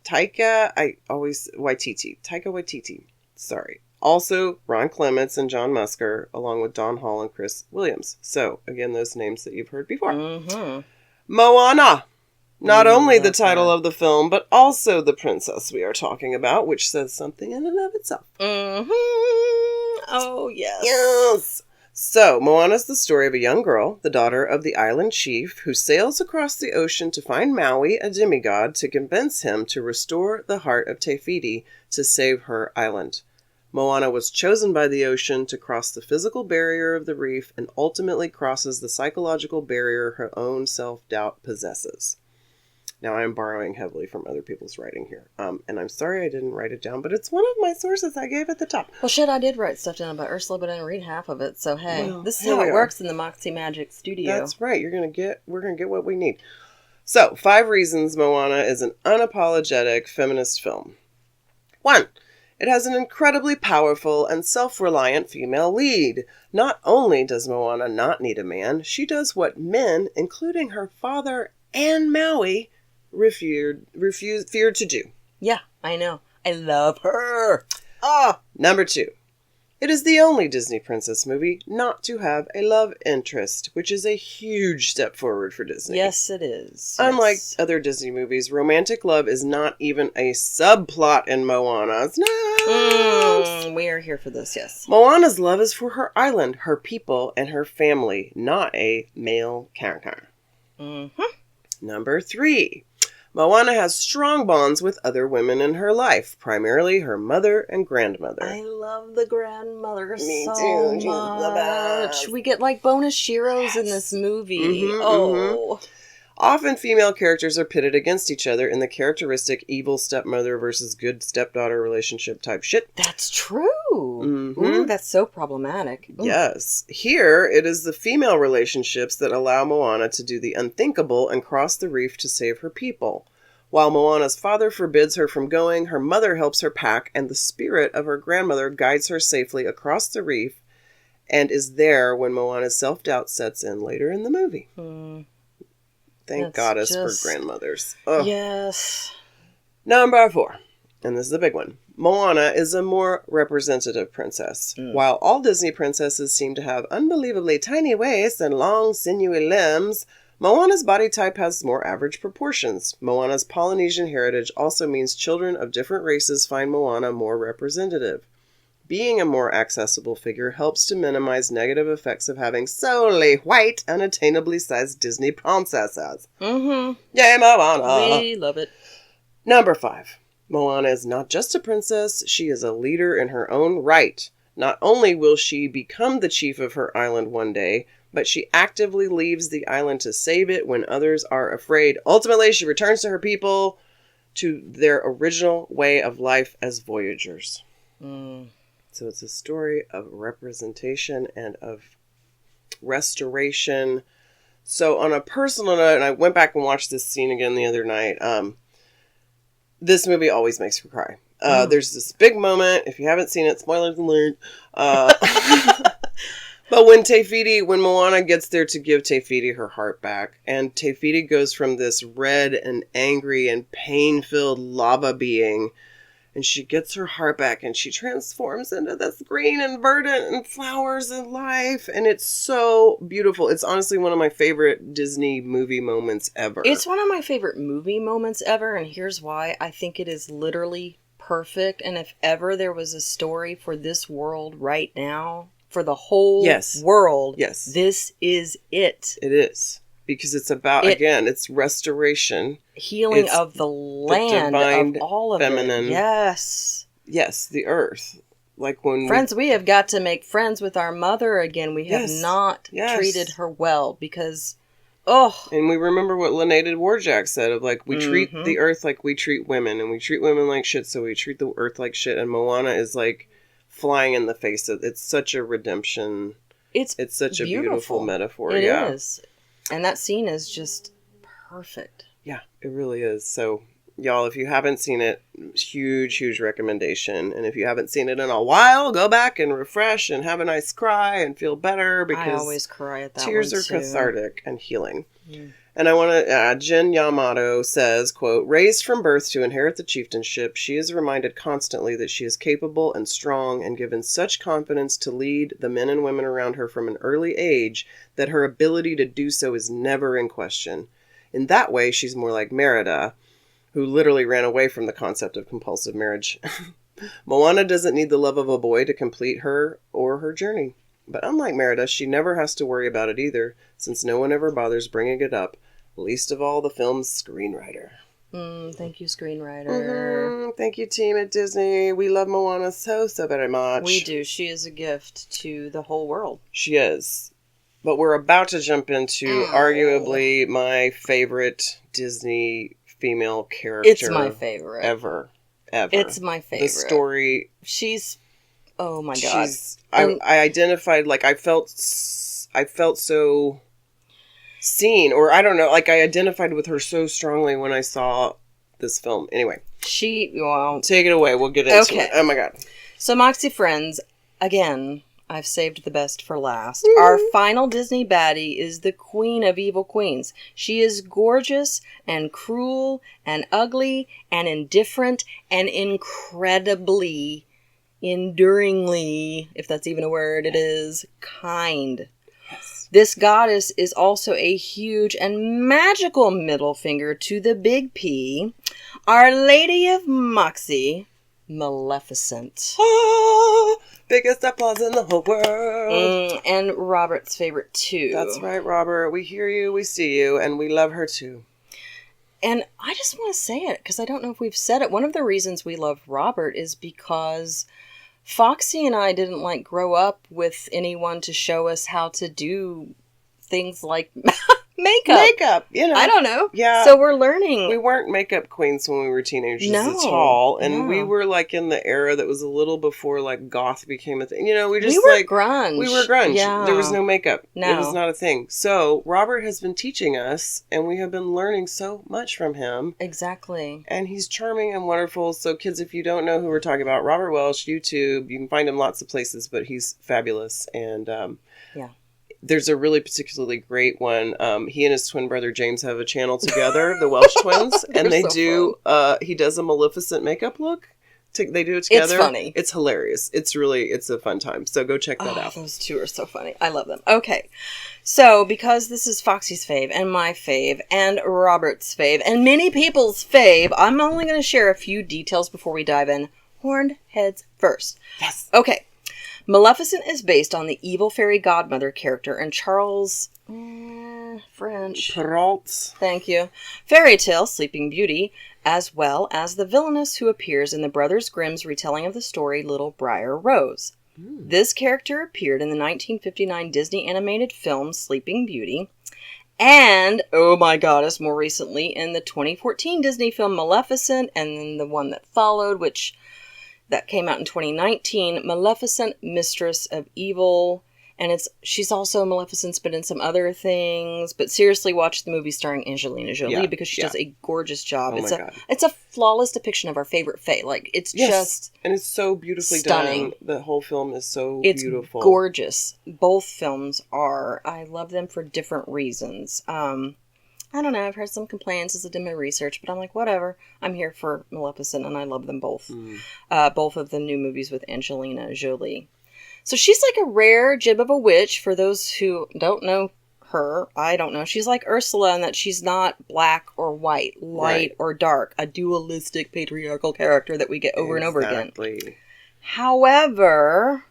Taika Waititi. Sorry. Also, Ron Clements and John Musker, along with Don Hall and Chris Williams. So, again, those names that you've heard before. Moana. Not only the title of the film, but also the princess we are talking about, which says something in and of itself. Oh, yes. Yes. So, Moana's the story of a young girl, the daughter of the island chief, who sails across the ocean to find Maui, a demigod, to convince him to restore the heart of Te Fiti to save her island. Moana was chosen by the ocean to cross the physical barrier of the reef and ultimately crosses the psychological barrier her own self-doubt possesses. Now, I'm borrowing heavily from other people's writing here. And I'm sorry I didn't write it down, but it's one of my sources I gave at the top. Well, shit, I did write stuff down about Ursula, but I didn't read half of it. So, hey, this is how it works in the Moxie Magic studio. That's right. We're going to get what we need. So, 5 reasons Moana is an unapologetic feminist film. 1. It has an incredibly powerful and self-reliant female lead. Not only does Moana not need a man, she does what men, including her father and Maui, feared to do. Yeah, I know. I love her. Number 2. It is the only Disney princess movie not to have a love interest, which is a huge step forward for Disney. Yes, it is. Unlike other Disney movies, romantic love is not even a subplot in Moana. It's not. We are here for this, yes. Moana's love is for her island, her people, and her family, not a male character. Number 3. Moana has strong bonds with other women in her life, primarily her mother and grandmother. I love the grandmother Me so too. She's the much. best. We get like bonus sheroes in this movie. Often female characters are pitted against each other in the characteristic evil stepmother versus good stepdaughter relationship type shit. That's true. Ooh, that's so problematic. Ooh. Yes. Here, it is the female relationships that allow Moana to do the unthinkable and cross the reef to save her people. While Moana's father forbids her from going, her mother helps her pack, and the spirit of her grandmother guides her safely across the reef and is there when Moana's self-doubt sets in later in the movie. Thank Goddess for grandmothers. Ugh. Yes. Number 4, and this is the big one. Moana is a more representative princess. While all Disney princesses seem to have unbelievably tiny waists and long, sinewy limbs, Moana's body type has more average proportions. Moana's Polynesian heritage also means children of different races find Moana more representative. Being a more accessible figure helps to minimize negative effects of having solely white, unattainably sized Disney princesses. Yay, Moana! We love it. Number 5. Moana is not just a princess, she is a leader in her own right. Not only will she become the chief of her island one day, but she actively leaves the island to save it when others are afraid. Ultimately, she returns to her people to their original way of life as voyagers. So it's a story of representation and of restoration. So on a personal note, and I went back and watched this scene again the other night, this movie always makes me cry. There's this big moment, if you haven't seen it, spoilers alert. But when Moana gets there to give Te Fiti her heart back, and Te Fiti goes from this red and angry and pain-filled lava being, and she gets her heart back, and she transforms into this green and verdant and flowers and life, and it's so beautiful. It's honestly one of my favorite Disney movie moments ever. It's one of my favorite movie moments ever, and here's why. I think it is literally perfect, and if ever there was a story for this world right now, for the whole world, this is it. It is. Because it's about, again, it's restoration. Healing of the land, of all of feminine, it. Yes. Yes, the earth. Like when Friends, we have got to make friends with our mother again. We have not treated her well because, And we remember what Lene Warjack said of like, we treat the earth like we treat women, and we treat women like shit, so we treat the earth like shit. And Moana is like flying in the face of it's such a redemption. It's such a beautiful metaphor. It is. And that scene is just perfect. Yeah, it really is. So, y'all, if you haven't seen it, huge, huge recommendation. And if you haven't seen it in a while, go back and refresh and have a nice cry and feel better because I always cry at that tears one are too. Cathartic and healing. And I want to add, Jen Yamato says, quote, raised from birth to inherit the chieftainship, she is reminded constantly that she is capable and strong and given such confidence to lead the men and women around her from an early age that her ability to do so is never in question. In that way, she's more like Merida, who literally ran away from the concept of compulsive marriage. Moana doesn't need the love of a boy to complete her or her journey. But unlike Merida, she never has to worry about it either, since no one ever bothers bringing it up, least of all the film's screenwriter. Thank you, screenwriter. Thank you, team at Disney. We love Moana so very much. We do. She is a gift to the whole world. She is. But we're about to jump into arguably my favorite Disney female character. It's my favorite. Ever. It's my favorite. The story. She's... Oh my God. I identified, like, I felt so seen, or I don't know, like, I identified with her so strongly when I saw this film. Anyway. Take it away. We'll get into it. Oh my God. So, Moxie friends, again, I've saved the best for last. Our final Disney baddie is the queen of evil queens. She is gorgeous and cruel and ugly and indifferent and incredibly, enduringly, if that's even a word, it is kind. Yes. This goddess is also a huge and magical middle finger to the big P, Our Lady of Moxie, Maleficent. Biggest applause in the whole world. And Robert's favorite too. That's right, Robert. We hear you, we see you, and we love her too. And I just want to say it, because I don't know if we've said it. One of the reasons we love Robert is because Foxie and I didn't, like, grow up with anyone to show us how to do things like makeup. You know. I don't know. Yeah. So we're learning. We weren't makeup queens when we were teenagers No, at all. And no. we were, like, in the era that was a little before, like, goth became a thing. You know, we just, we were like... grunge. We were grunge. Yeah. There was no makeup. No. It was not a thing. So, Robert has been teaching us, and we have been learning so much from him. Exactly. And he's charming and wonderful. So, kids, if you don't know who we're talking about, Robert Welsh, YouTube, you can find him lots of places, but he's fabulous. And, yeah. There's a really particularly great one. He and his twin brother James have a channel together, the Welsh twins, and they so do. He does a Maleficent makeup look. They do it together. It's funny. It's hilarious. It's a fun time. So go check that out. Those two are so funny. I love them. Okay, so because this is Foxy's fave and my fave and Robert's fave and many people's fave, I'm only going to share a few details before we dive in. Horned heads first. Yes. Okay. Maleficent is based on the evil fairy godmother character in Charles... French. Perrault. Thank you. Fairy tale Sleeping Beauty, as well as the villainess who appears in the Brothers Grimm's retelling of the story Little Briar Rose. This character appeared in the 1959 Disney animated film Sleeping Beauty, and, oh my goddess, more recently in the 2014 Disney film Maleficent, and then the one that followed, which... that came out in 2019, Maleficent, Mistress of Evil, and she's also Maleficent's been in some other things, but seriously watch the movie starring Angelina Jolie because she does a gorgeous job. Oh my God. It's a flawless depiction of our favorite fae. Like, it's just and it's so beautifully stunning. done. The whole film is so It's beautiful. gorgeous. Both films are. I love them for different reasons. I don't know, I've heard some complaints as I did my research, but I'm like, whatever. I'm here for Maleficent, and I love them both. Both of the new movies with Angelina Jolie. So she's like a rare gem of a witch. For those who don't know her, I don't know. She's like Ursula in that she's not black or white, light or dark. A dualistic patriarchal character that we get over and over again. However...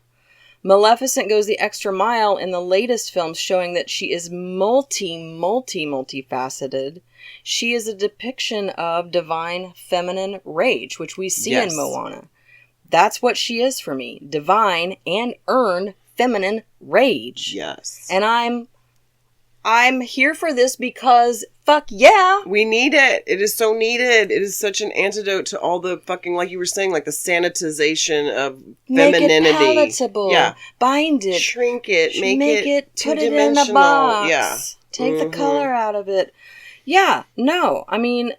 Maleficent goes the extra mile in the latest films, showing that she is multifaceted. She is a depiction of divine feminine rage, which we see in Moana. That's what she is for me. Divine and earned feminine rage. Yes. And I'm here for this because fuck yeah. We need it. It is so needed. It is such an antidote to all the fucking, like you were saying, like the sanitization of femininity. Make it palatable. Yeah. Bind it. Shrink it. Make it put it in a box. Yeah. Take the color out of it. Yeah. No. I mean,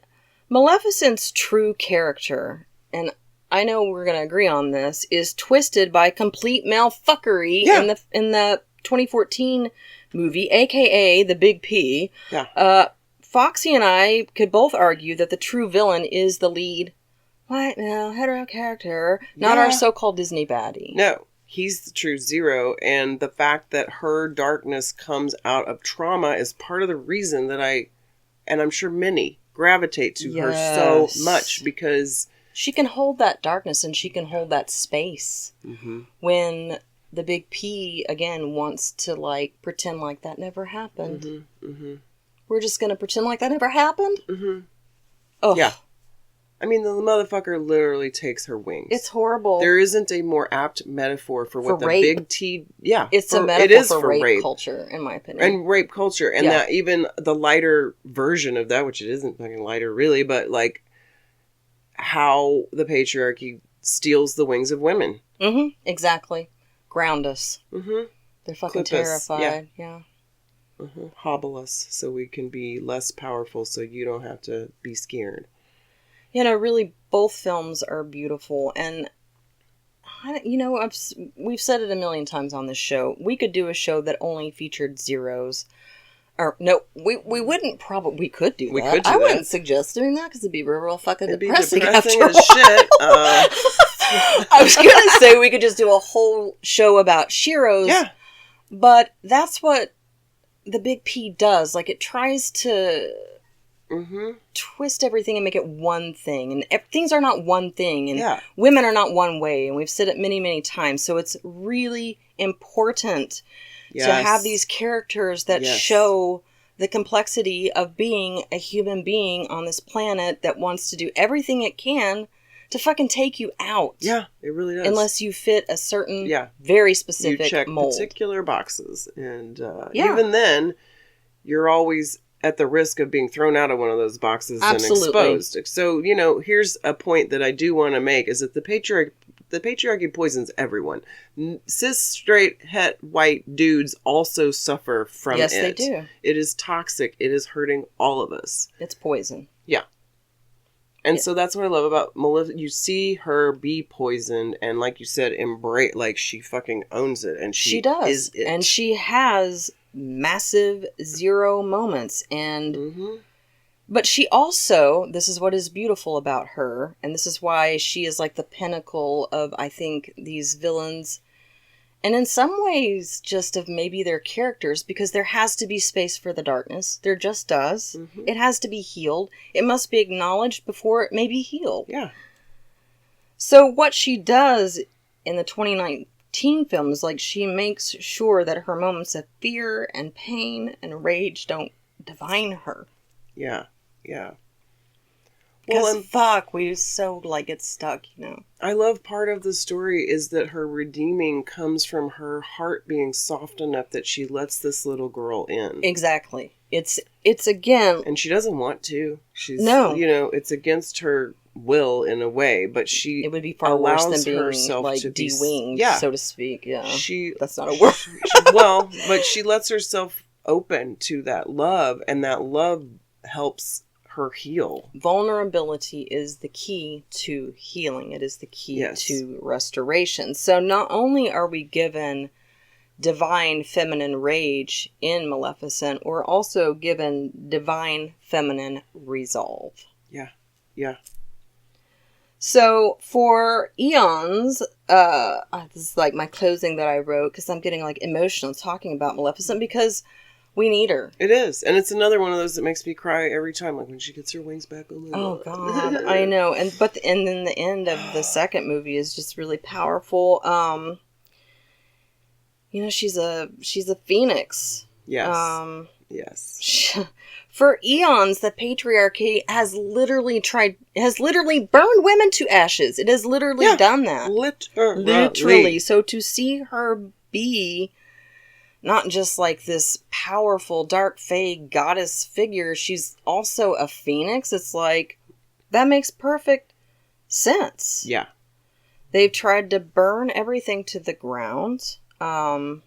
Maleficent's true character, and I know we're going to agree on this, is twisted by complete male fuckery in the 2014 movie, aka the Big P. Yeah. Foxy and I could both argue that the true villain is the lead white male hetero character, not our so-called Disney baddie. No, he's the true zero, and the fact that her darkness comes out of trauma is part of the reason that and I'm sure many, gravitate to her so much, because... she can hold that darkness and she can hold that space. When... the Big P, again, wants to, like, pretend like that never happened. We're just gonna pretend like that never happened? Oh. Yeah. I mean, the motherfucker literally takes her wings. It's horrible. There isn't a more apt metaphor for what the rape. Big T... Yeah. It's a metaphor for rape culture, in my opinion. And rape culture. And that even the lighter version of that, which it isn't fucking lighter really, but, like, how the patriarchy steals the wings of women. Exactly. Ground us. They're fucking terrified. Yeah. Hobble us so we can be less powerful, so you don't have to be scared. You know, really, both films are beautiful, and you know, we've said it a million times on this show. We could do a show that only featured zeros. Or no, we wouldn't probably. We could do that. I wouldn't suggest doing that because it'd be real fucking depressing. It'd be depressing as shit. I was gonna say we could just do a whole show about Shiros. Yeah. But that's what the Big P does. Like, it tries to twist everything and make it one thing. And things are not one thing. And women are not one way. And we've said it many, many times. So it's really important to have these characters that show the complexity of being a human being on this planet that wants to do everything it can to fucking take you out. Yeah, it really does. Unless you fit a certain, very specific you check mold. particular boxes. And even then, you're always at the risk of being thrown out of one of those boxes and exposed. So, here's a point that I do want to make, is that the patriarchy poisons everyone. Cis, straight, het, white dudes also suffer from it. Yes, they do. It is toxic. It is hurting all of us. It's poison. Yeah. And so that's what I love about Maleficent. You see her be poisoned and, like you said, embrace, like she fucking owns it. And she does. Is it. And she has massive zero moments. And but she also, this is what is beautiful about her, and this is why she is like the pinnacle of, I think, these villains, and in some ways just of maybe their characters, because there has to be space for the darkness. There just does. It has to be healed. It must be acknowledged before it may be healed. Yeah. So what she does in the 2019 film is, like, she makes sure that her moments of fear and pain and rage don't define her. Yeah. Yeah. Because fuck, we so, like, get stuck, I love part of the story is that her redeeming comes from her heart being soft enough that she lets this little girl in. Exactly. It's again... And she doesn't want to. She's, no. It's against her will in a way, but she it would be far worse than being, herself like, to de-winged, so to speak. Yeah. That's not a word. Well, but she lets herself open to that love, and that love helps her heal. Vulnerability is the key to healing. It is the key to restoration. So not only are we given divine feminine rage in Maleficent, we're also given divine feminine resolve. Yeah. Yeah. So for eons, this is like my closing that I wrote, because I'm getting like emotional talking about Maleficent, because we need her. It is. And it's another one of those that makes me cry every time, like when she gets her wings back on. Oh God, I know. And then the end of the second movie is just really powerful. She's a phoenix. Yes. Yes. For eons, the patriarchy has literally burned women to ashes. It has literally done that. Literally. So to see her be not just like this powerful dark fae goddess figure, she's also a phoenix. It's like, that makes perfect sense. Yeah. They've tried to burn everything to the ground. And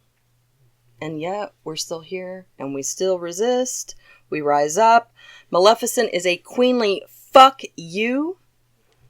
yet we're still here and we still resist. We rise up. Maleficent is a queenly fuck you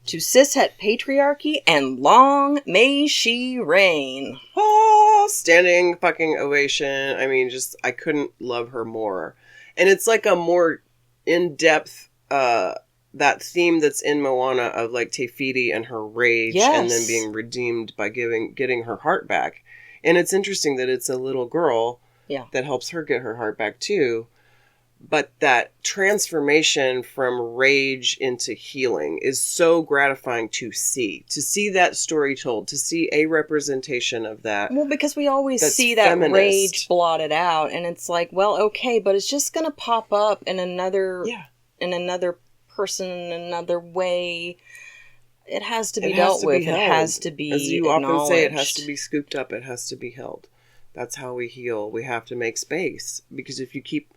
to cishet patriarchy, and long may she reign. Oh, standing fucking ovation. I mean, I couldn't love her more. And it's like a more in-depth, that theme that's in Moana of like Te Fiti and her rage and then being redeemed by getting her heart back. And it's interesting that it's a little girl that helps her get her heart back too. But that transformation from rage into healing is so gratifying to see. To see that story told, to see a representation of that. Well, because we always see that feminist rage blotted out, and it's like, well, okay, but it's just going to pop up in another person, in another way. It has to be dealt with. It has to be, as you often say, it has to be scooped up. It has to be held. That's how we heal. We have to make space, because if you keep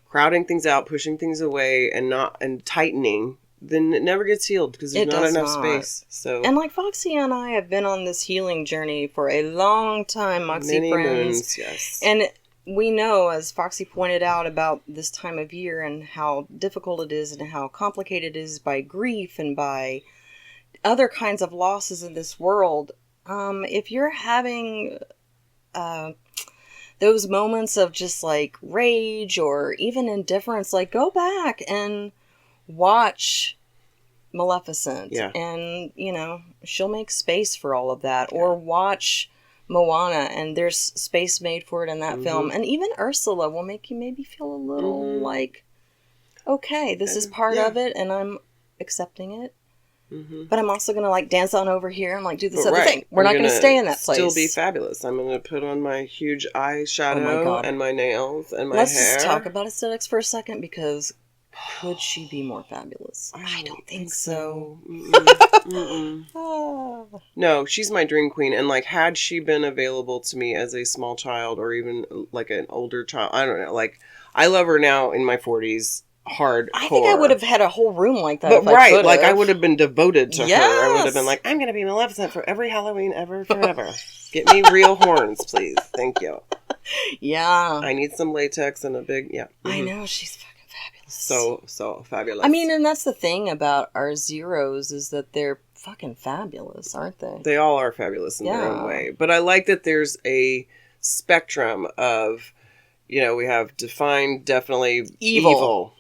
crowding things out, pushing things away, and tightening, then it never gets healed because there's not enough space. So, and like Foxie and I have been on this healing journey for a long time, Moxie many friends. Moons, yes. And we know, as Foxie pointed out, about this time of year and how difficult it is and how complicated it is by grief and by other kinds of losses in this world. If you're having those moments of just like rage or even indifference, like go back and watch Maleficent. Yeah. And, she'll make space for all of that. Yeah. Or watch Moana, and there's space made for it in that film. And even Ursula will make you maybe feel a little like, okay, this is part of it, and I'm accepting it. but I'm also going to like dance on over here and like do this other thing. We're not going to stay in that place. Still be fabulous. I'm going to put on my huge eyeshadow and my nails and my hair. Let's just talk about aesthetics for a second because could she be more fabulous? I don't think so. No, she's my dream queen. And like, had she been available to me as a small child or even like an older child, I don't know. Like, I love her now in my 40s. Hardcore. I think I would have had a whole room like that. But I would have been devoted to her. I would have been like, I'm going to be Maleficent for every Halloween ever, forever. Get me real horns, please. Thank you. Yeah. I need some latex and a big, I know, she's fucking fabulous. So fabulous. I mean, and that's the thing about our zeros is that they're fucking fabulous, aren't they? They all are fabulous in their own way. But I like that there's a spectrum of, we have defined, definitely evil.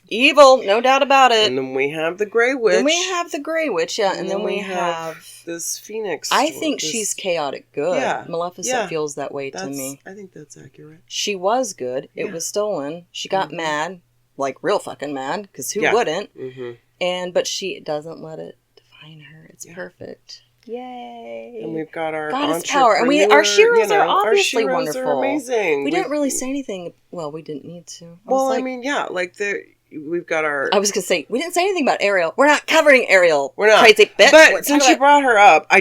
Evil, no doubt about it. And then we have the Grey Witch. And then we have this Phoenix. I think she's chaotic good. Yeah. Maleficent feels that way to me. I think that's accurate. She was good. It was stolen. She got mad, like real fucking mad, because who wouldn't? But she doesn't let it define her. It's perfect. Yay! And we've got our Goddess power, and our sheroes are obviously our wonderful. Are amazing. We didn't really say anything. Well, we didn't need to. We've got our. I was gonna say we didn't say anything about Ariel. We're not covering Ariel. We're not. Crazy bitch. But since you brought her up, I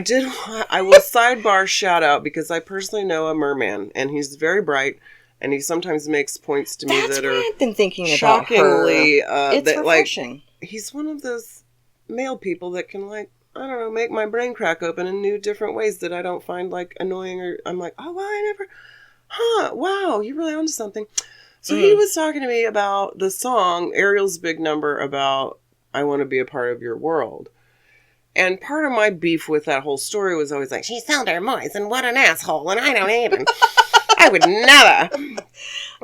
will sidebar shout out because I personally know a merman, and he's very bright. And he sometimes makes points to me that are I've been thinking shockingly about her. It's that, refreshing. He's one of those male people that can make my brain crack open in new different ways that I don't find like annoying or I'm like, oh wow, wow, you're really onto something. So he was talking to me about the song Ariel's big number about I want to be a part of your world. And part of my beef with that whole story was always like, she's so darn moist and what an asshole and I don't even. I would never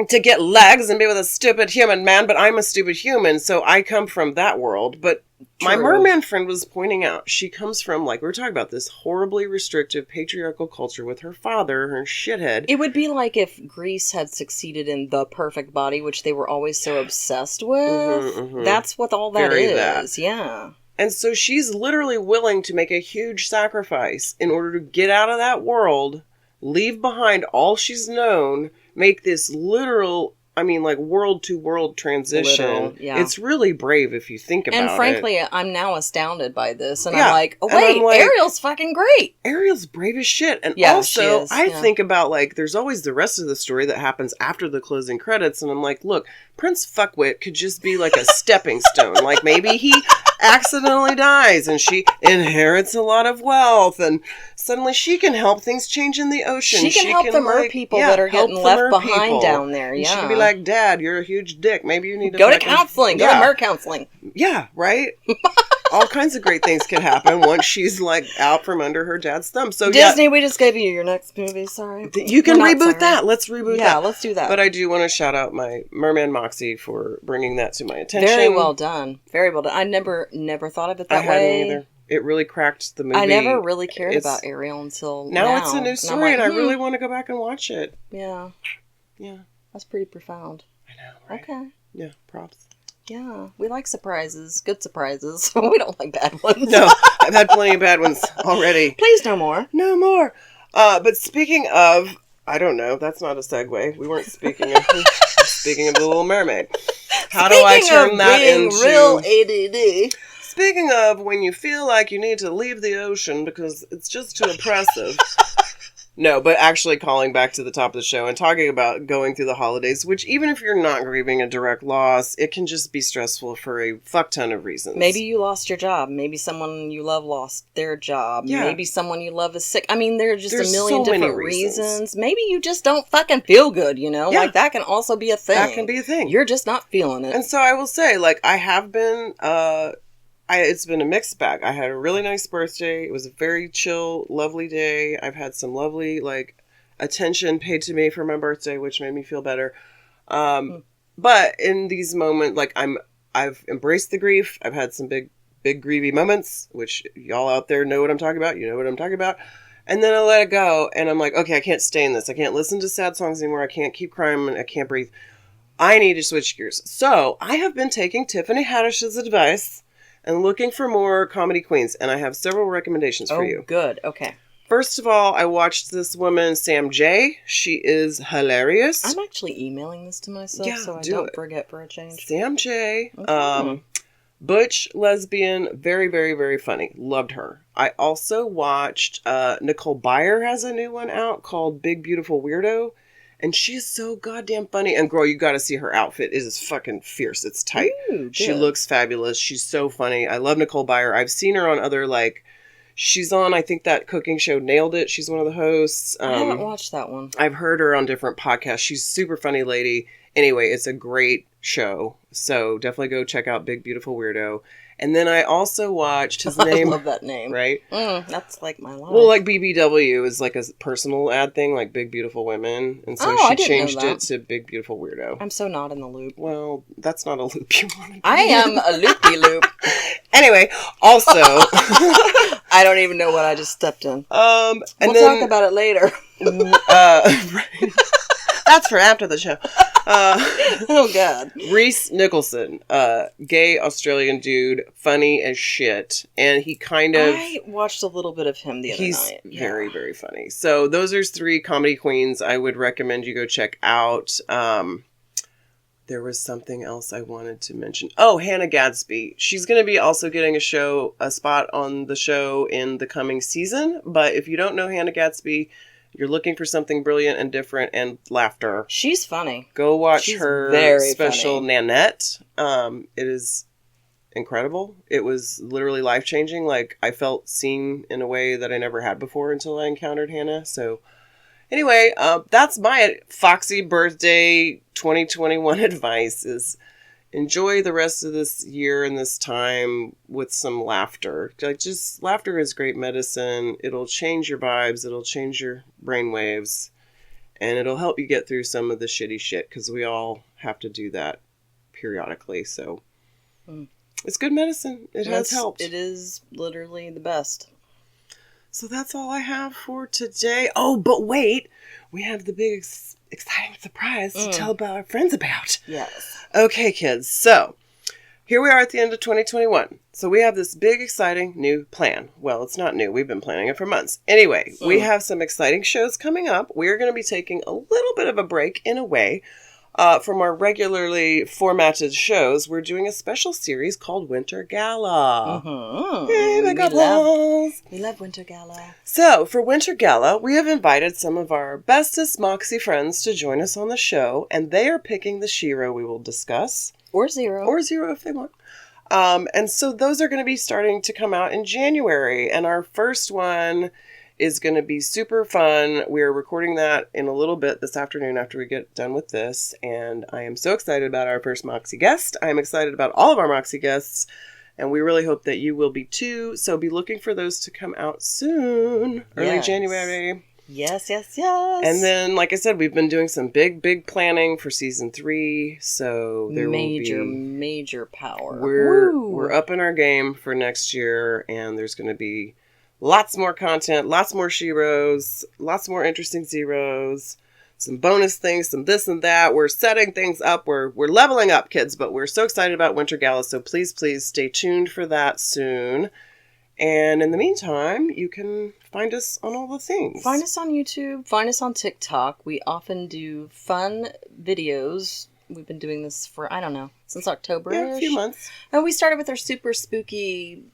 to get legs and be with a stupid human man, but I'm a stupid human, so I come from that world. But my merman friend was pointing out she comes from, like we were talking about, this horribly restrictive patriarchal culture with her father, her shithead. It would be like if Greece had succeeded in the perfect body, which they were always so obsessed with. That's what all that is. Yeah. And so she's literally willing to make a huge sacrifice in order to get out of that world, leave behind all she's known, make this literal, world to world transition. It's really brave if you think about it. And frankly, I'm now astounded by this. And I'm like, oh, wait, Ariel's fucking great. Ariel's brave as shit. And also, I think about, there's always the rest of the story that happens after the closing credits. And I'm like, look, Prince Fuckwit could just be like a stepping stone. Like, maybe he accidentally dies and she inherits a lot of wealth and suddenly she can help things change in the ocean. She can help the mer people that are getting left behind down there. Yeah. She can be like, Dad, you're a huge dick. Maybe you need to go to counseling. Go to mer counseling. Yeah, right? All kinds of great things could happen once she's out from under her dad's thumb. So Disney, we just gave you your next movie. Sorry. You can reboot that. Let's reboot that. Yeah, let's do that. But I do want to shout out my merman Moxie for bringing that to my attention. Very well done. Very well done. I never thought of it that way. I hadn't either. It really cracked the movie. I never really cared about Ariel until now. It's a new story, and I really want to go back and watch it. Yeah. Yeah. That's pretty profound. I know, right? Okay. Yeah, props. Yeah, we like surprises, good surprises. We don't like bad ones. No, I've had plenty of bad ones already. Please, no more. No more. But speaking of, I don't know, that's not a segue. We weren't speaking of The Little Mermaid. How do I turn that into real ADD? Speaking of when you feel like you need to leave the ocean because it's just too oppressive. No, but actually calling back to the top of the show and talking about going through the holidays, which even if you're not grieving a direct loss, it can just be stressful for a fuck ton of reasons. Maybe you lost your job. Maybe someone you love lost their job. Yeah. Maybe someone you love is sick. There's a million different reasons. Maybe you just don't fucking feel good, Yeah. Like, that can also be a thing. That can be a thing. You're just not feeling it. And so I will say, I have been... it's been a mixed bag. I had a really nice birthday. It was a very chill, lovely day. I've had some lovely, attention paid to me for my birthday, which made me feel better. But in these moments, I've embraced the grief. I've had some big grievy moments, which y'all out there know what I'm talking about. You know what I'm talking about. And then I let it go, and I'm like, okay, I can't stay in this. I can't listen to sad songs anymore. I can't keep crying. I can't breathe. I need to switch gears. So I have been taking Tiffany Haddish's advice. and looking for more comedy queens. And I have several recommendations for you. Good. Okay. First of all, I watched this woman, Sam J. She is hilarious. I'm actually emailing this to myself so I don't forget for a change. Sam J. Butch, lesbian, very, very, very funny. Loved her. I also watched Nicole Byer has a new one out called Big Beautiful Weirdo. And she's so goddamn funny. And girl, you got to see her outfit. It is fucking fierce. It's tight. Ooh, she looks fabulous. She's so funny. I love Nicole Byer. I've seen her on other she's on, I think, that cooking show Nailed It. She's one of the hosts. I haven't watched that one. I've heard her on different podcasts. She's a super funny lady. Anyway, it's a great show. So definitely go check out Big Beautiful Weirdo. And then I also watched his name. I love that name. Right? That's like my line. Well, like BBW is like a personal ad thing, like Big Beautiful Women. And so she changed it to Big Beautiful Weirdo. I'm so not in the loop. Well, that's not a loop you want to be. I am a loopy loop. Anyway, also. I don't even know what I just stepped in. And we'll talk about it later. Right. That's for after the show. Oh, God. Reese Nicholson, gay Australian dude, funny as shit. And he I watched a little bit of him the other night. He's very, very funny. So those are 3 comedy queens I would recommend you go check out. There was something else I wanted to mention. Oh, Hannah Gadsby. She's going to be also getting a spot on the show in the coming season. But if you don't know Hannah Gadsby, you're looking for something brilliant and different and laughter. She's funny. Go watch her special funny. Nanette. It is incredible. It was literally life-changing. Like, I felt seen in a way that I never had before until I encountered Hannah. So, anyway, that's my Foxie birthday 2021 advice is enjoy the rest of this year and this time with some laughter. Like, just laughter is great medicine. It'll change your vibes. It'll change your brain waves. And it'll help you get through some of the shitty shit because we all have to do that periodically. So it's good medicine. It has helped. It is literally the best. So that's all I have for today. Oh, but wait. We have the big exciting surprise to tell about our friends about. Yes. Okay, kids. So, here we are at the end of 2021. So, we have this big, exciting new plan. Well, it's not new. We've been planning it for months. Anyway, we have some exciting shows coming up. We're going to be taking a little bit of a break, in a way, from our regularly formatted shows. We're doing a special series called Winter Gala. Hey, we love Winter Gala. So, for Winter Gala, we have invited some of our bestest Moxie friends to join us on the show, and they are picking the shiro we will discuss. Or zero. Or zero if they want. And so those are going to be starting to come out in January, and our first one is going to be super fun. We're recording that in a little bit this afternoon after we get done with this. And I am so excited about our first Moxie guest. I'm excited about all of our Moxie guests. And we really hope that you will be too. So be looking for those to come out soon. Early January. Yes. And then, like I said, we've been doing some big planning for season 3. So there will be major power. We're up in our game for next year. And there's going to be lots more content, lots more sheroes, lots more interesting zeros, some bonus things, some this and that. We're setting things up. We're leveling up, kids, but we're so excited about Winter Gala, so please stay tuned for that soon. And in the meantime, you can find us on all the things. Find us on YouTube. Find us on TikTok. We often do fun videos. We've been doing this for, I don't know, since October. Yeah, a few months. And we started with our super spooky...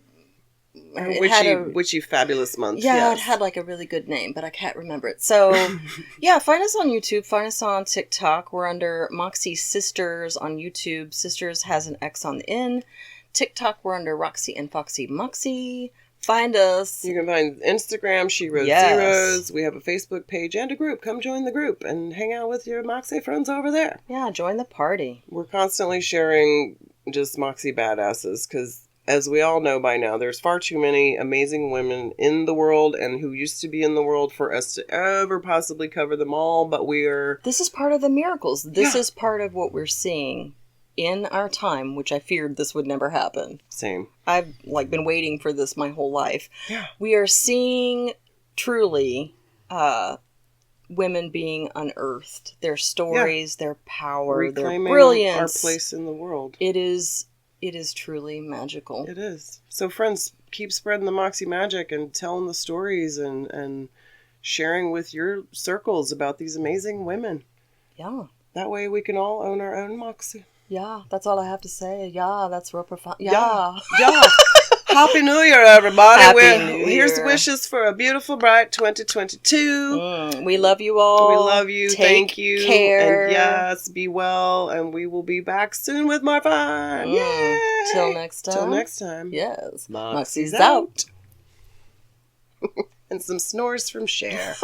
Witchy fabulous month. Yeah, yes. It had like a really good name, but I can't remember it. So, yeah, find us on YouTube. Find us on TikTok. We're under Moxie Sisters on YouTube. Sisters has an X on the end. TikTok, we're under Roxy and Foxy Moxie. Find us. You can find Instagram, She Wrote Zeros. We have a Facebook page and a group. Come join the group and hang out with your Moxie friends over there. Yeah, join the party. We're constantly sharing just Moxie badasses because, as we all know by now, there's far too many amazing women in the world and who used to be in the world for us to ever possibly cover them all, but This is part of the miracles. This is part of what we're seeing in our time, which I feared this would never happen. Same. I've, been waiting for this my whole life. Yeah. We are seeing, truly, women being unearthed. Their stories, their power, their brilliance. Our place in the world. It is It is truly magical. It is. So friends, keep spreading the Moxie magic and telling the stories and sharing with your circles about these amazing women. Yeah. That way we can all own our own Moxie. Yeah, that's all I have to say. Yeah, that's real profound. Yeah. Yeah. Happy New Year, everybody. Happy New Here's Year. wishes for a beautiful, bright 2022. We love you all. We love you. Take Thank you. care. And yes, be well. And we will be back soon with more fun. Yay! Till next time. Till next time. Yes. Moxie's Moxie's out. And some snores from Cher.